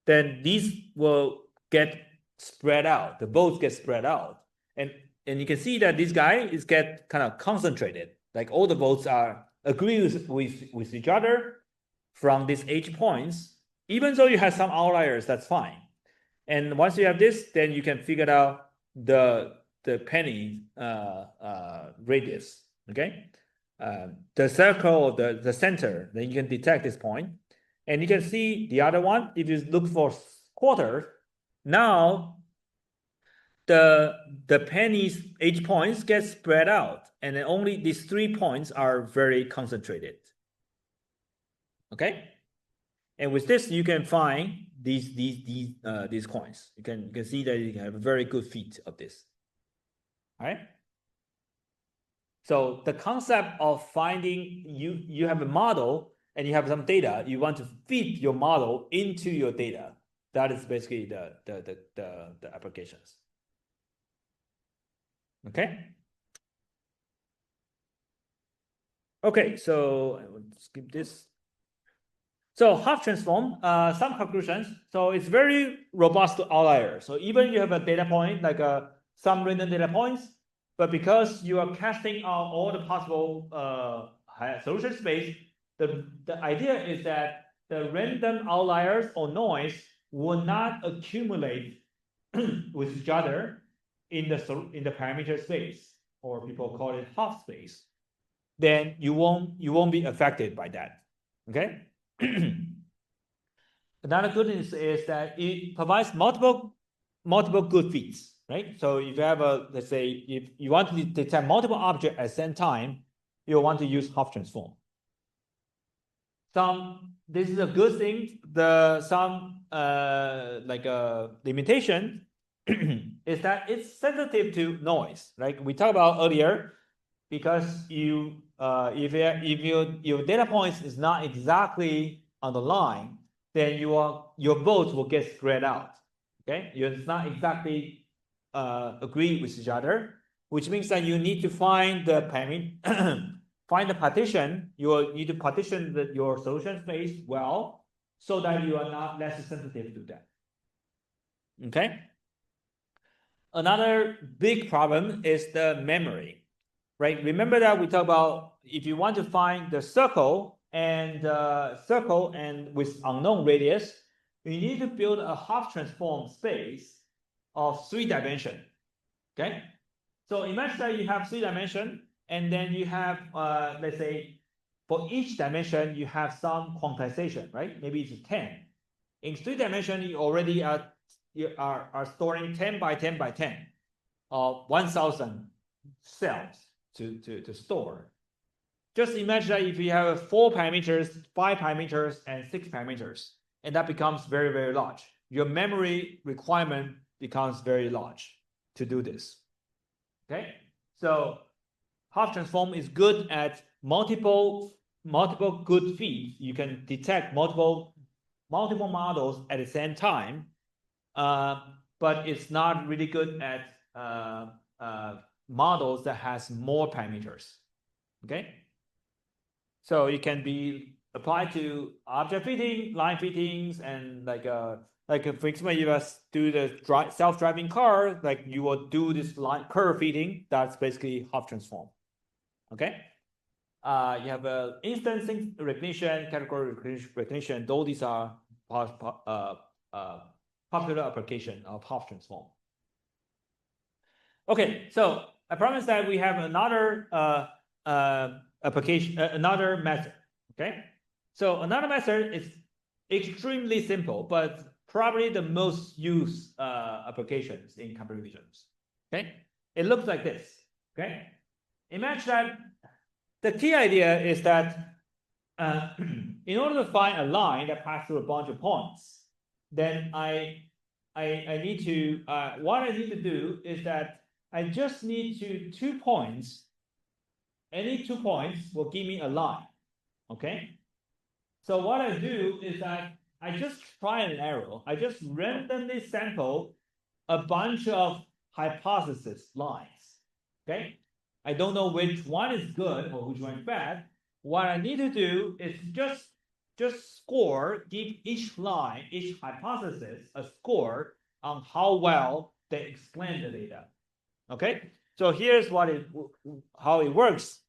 then these will get spread out. The votes get spread out, and you can see that this guy is get kind of concentrated. Like all the votes are agree with each other from these H points. Even though you have some outliers, that's fine. And once you have this, then you can figure out the penny radius. Okay, the circle, the center. Then you can detect this point. And you can see the other one, if you look for quarters, now the pennies, H points get spread out, and then only these 3 points are very concentrated. Okay? And with this, you can find these coins. You can see that you can have a very good fit of this. All right? So the concept of finding, you have a model, and you have some data, you want to fit your model into your data. That is basically the applications. Okay. Okay, so I will skip this. So half transform, some conclusions. So it's very robust to outlier. So even you have a data point, like some random data points, but because you are casting out all the possible solution space, the idea is that the random outliers or noise will not accumulate with each other in the parameter space, or people call it half space. Then you won't be affected by that. Okay. Another good news is that it provides multiple good fits, right? So if you have let's say if you want to detect multiple objects at the same time, you want to use half transform. This is a good thing. Some limitation is that it's sensitive to noise, right? We talked about earlier, because if your data points is not exactly on the line, then your votes will get spread out. Okay, it's not exactly agree with each other, which means that you need to find the find the partition. You will need to partition your solution space well, so that you are not less sensitive to that. Okay. Another big problem is the memory, right? Remember that we talked about if you want to find the circle and with unknown radius, you need to build a half transform space of 3 dimensions. Okay, so imagine that you have 3 dimensions, and then you have let's say for each dimension you have some quantization, right? Maybe it's 10. In 3 dimensions, you already are storing 10 by 10 by 10 of 1,000 cells to store. Just imagine that if you have 4 parameters, 5 parameters, and 6 parameters, and that becomes very, very large. Your memory requirement becomes very large to do this. Okay, so half transform is good at multiple good feeds. You can detect multiple models at the same time, but it's not really good at models that has more parameters. Okay, so it can be applied to object fitting, line fittings, and like for example, you do the self-driving car, like you will do this line curve fitting. That's basically half transform. Okay, you have instance recognition, category recognition. Though these are popular application of half transform. Okay, so I promise that we have another application, another method. Okay, so another method is extremely simple, but probably the most used applications in computer vision. Okay, it looks like this. Okay, imagine that the key idea is that in order to find a line that passes through a bunch of points, then I need to what I need to do is that I just need 2 points. Any 2 points will give me a line. Okay, so what I do is that I just try and error. I just randomly sample a bunch of hypothesis lines. Okay, I don't know which one is good or which one is bad. What I need to do is just score, give each line, each hypothesis a score on how well they explain the data. Okay, so here's how it works.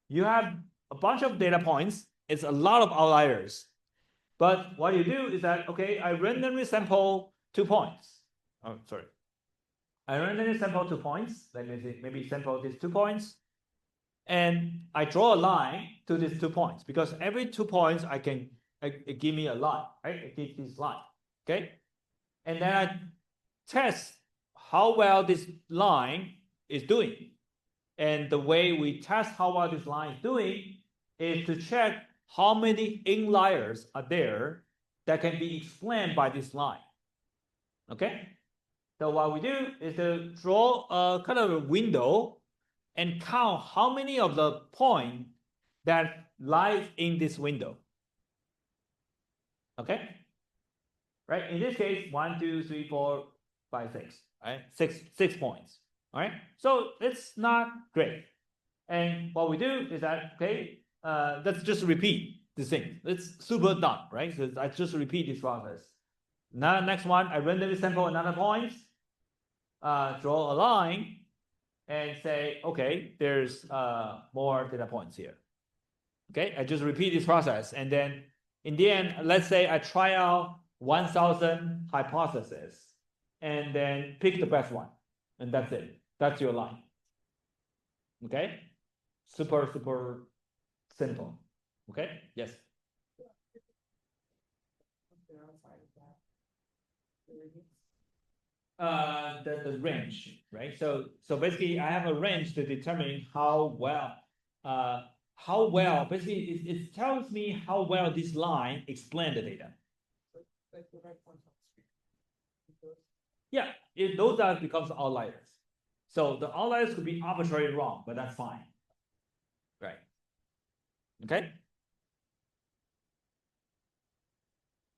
You have a bunch of data points. It's a lot of outliers. But what you do is that, okay, I randomly sample 2 points. Oh, sorry. I randomly sample 2 points. Let me see, maybe sample these 2 points. And I draw a line to these 2 points because every 2 points it give me a line, right? It gives this line, okay? And then I test how well this line is doing. And the way we test how well this line is doing is to check how many inliers are there that can be explained by this line. Okay? So what we do is to draw a kind of a window and count how many of the points that lies in this window. Okay? Right? In this case, 1, 2, 3, 4, 5, 6. Right? 6 points. All right? So it's not great. And what we do is that, okay, let's just repeat this thing. It's super done, right? So I just repeat this process. Now, next one, I randomly sample another point, draw a line, and say, okay, there's more data points here. Okay, I just repeat this process. And then in the end, let's say I try out 1,000 hypotheses and then pick the best one. And that's it. That's your line. Okay, super simple. Okay, yes. The range, right? So basically, I have a range to determine how well. Basically, it tells me how well this line explains the data. Yeah, those are becomes outliers. So the outliers could be arbitrarily wrong, but that's fine. Right. Okay.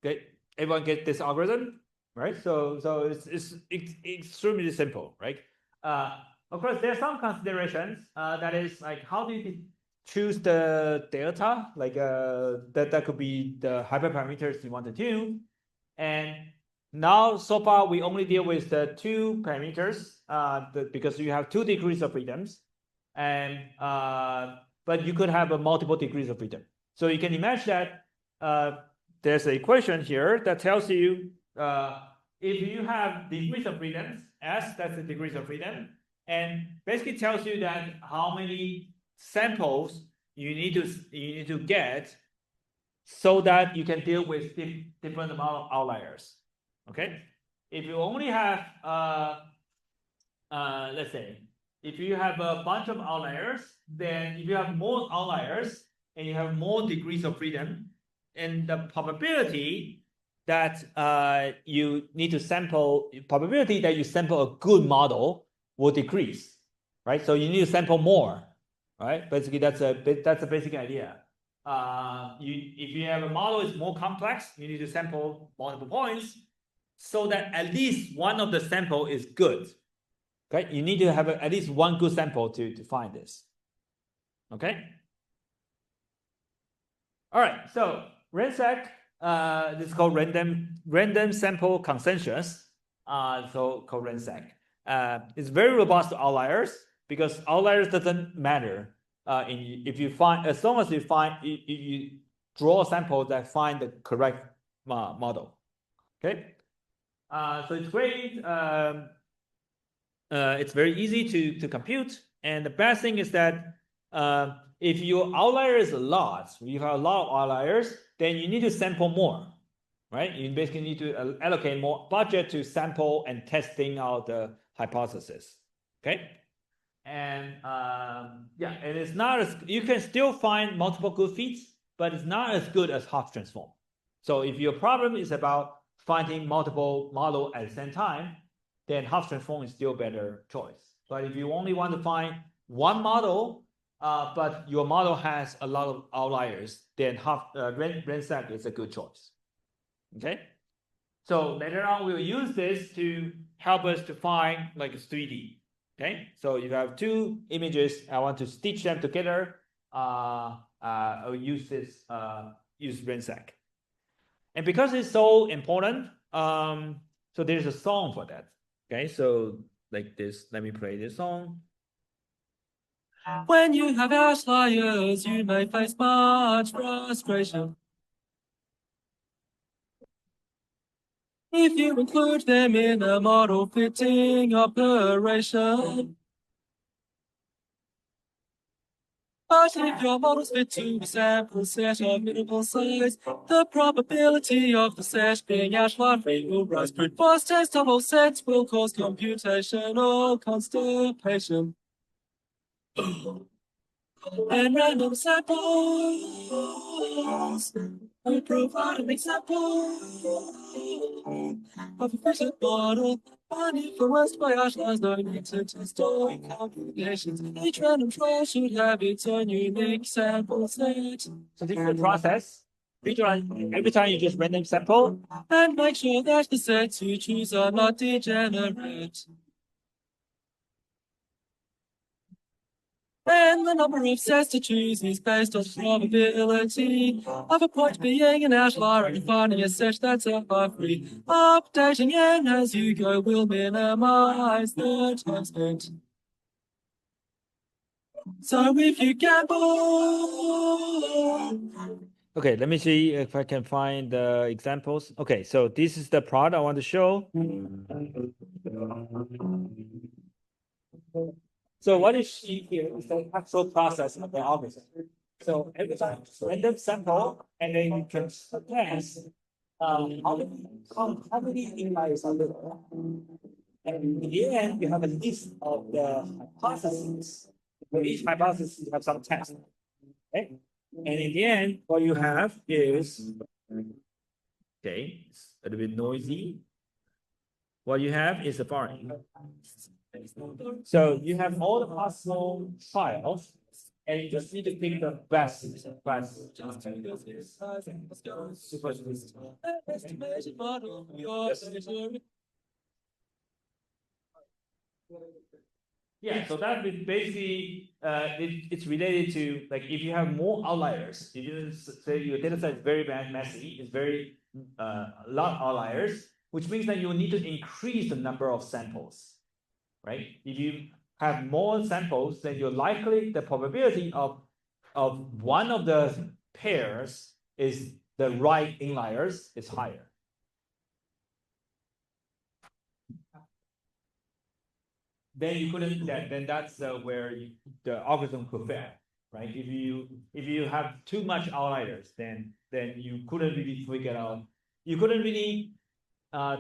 Okay. Everyone get this algorithm, right? So it's extremely simple, right? Of course, there are some considerations. That is like, how do you choose the delta, like that could be the hyperparameters you want to tune. And now so far we only deal with the two parameters because you have 2 degrees of freedoms, and but you could have a multiple degrees of freedom. So you can imagine that there's an equation here that tells you if you have degrees of freedom, S, that's the degrees of freedom, and basically tells you that how many samples you need to get so that you can deal with different amount of outliers. Okay, if you only have let's say if you have a bunch of outliers, then if you have more outliers and you have more degrees of freedom, and the probability that you need to sample, probability that you sample a good model will decrease, right? So you need to sample more, right? Basically, that's a basic idea. If you have a model is more complex, you need to sample multiple points so that at least one of the sample is good. Okay, you need to have at least one good sample to find this. Okay. All right, so RANSAC, this is called random sample consensus. So called RANSAC. It's very robust to outliers because outliers doesn't matter. If you find, as long as you draw a sample that find the correct model. Okay. So it's great. It's very easy to compute, and the best thing is that if your outlier is a lot, you have a lot of outliers, then you need to sample more, right? You basically need to allocate more budget to sample and testing out the hypothesis. Okay, and yeah, and it's not as, you can still find multiple good fits, but it's not as good as Hopf transform. So if your problem is about finding multiple model at the same time, then Hopf transform is still a better choice. But if you only want to find one model, but your model has a lot of outliers, then RANSAC is a good choice. Okay. So later on, we'll use this to help us to find like 3D. Okay. So if I have 2 images, I want to stitch them together. I'll use this, use RANSAC. And because it's so important, so there's a song for that. Okay, so like this, let me play this song. When you have outliers, you may face much frustration. If you include them in a model fitting operation. But if your models fit to a sample set of minimal size, the probability of the set being outlier-free will rise. Brute force test double sets will cause computational constipation. And random samples will provide an example of a present model uninfluenced by outliers. No need to test all combinations. Each random trial should have its own unique sample set. So this is the process. Every time you just random sample, and make sure that the sets you choose are not degenerate. And the number of sets to choose is based on the probability of a point being an outlier and finding a set that's outlier-free. Updating n as you go will minimize the time spent. So if you gamble. Okay, let me see if I can find the examples. Okay, so this is the plot I want to show. So what you see here is the actual process of the algorithm. So every time random sample, and then you can test how many inliers are there. And in the end, you have a list of the hypotheses. For each hypothesis, you have some test. Okay. And in the end, what you have is, okay, it's a little bit noisy. What you have is the following. So you have all the possible files, and you just need to pick the best. Yeah, so that is basically it's related to like if you have more outliers, if you say your data set is very messy, it's very a lot of outliers, which means that you need to increase the number of samples, right? If you have more samples, then you're likely the probability of one of the pairs is the right inliers is higher. Then you couldn't. Then that's where the algorithm could fail, right? If you have too much outliers, then you couldn't really figure out. You couldn't really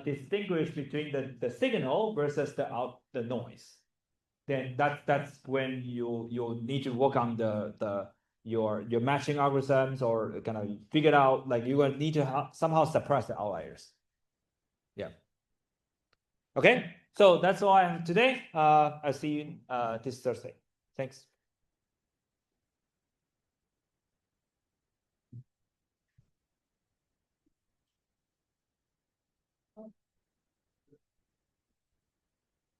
distinguish between the signal versus the noise. Then that's when you'll need to work on your matching algorithms or kind of figure out like you will need to somehow suppress the outliers. Yeah. Okay, so that's all I have today. I'll see you this Thursday. Thanks.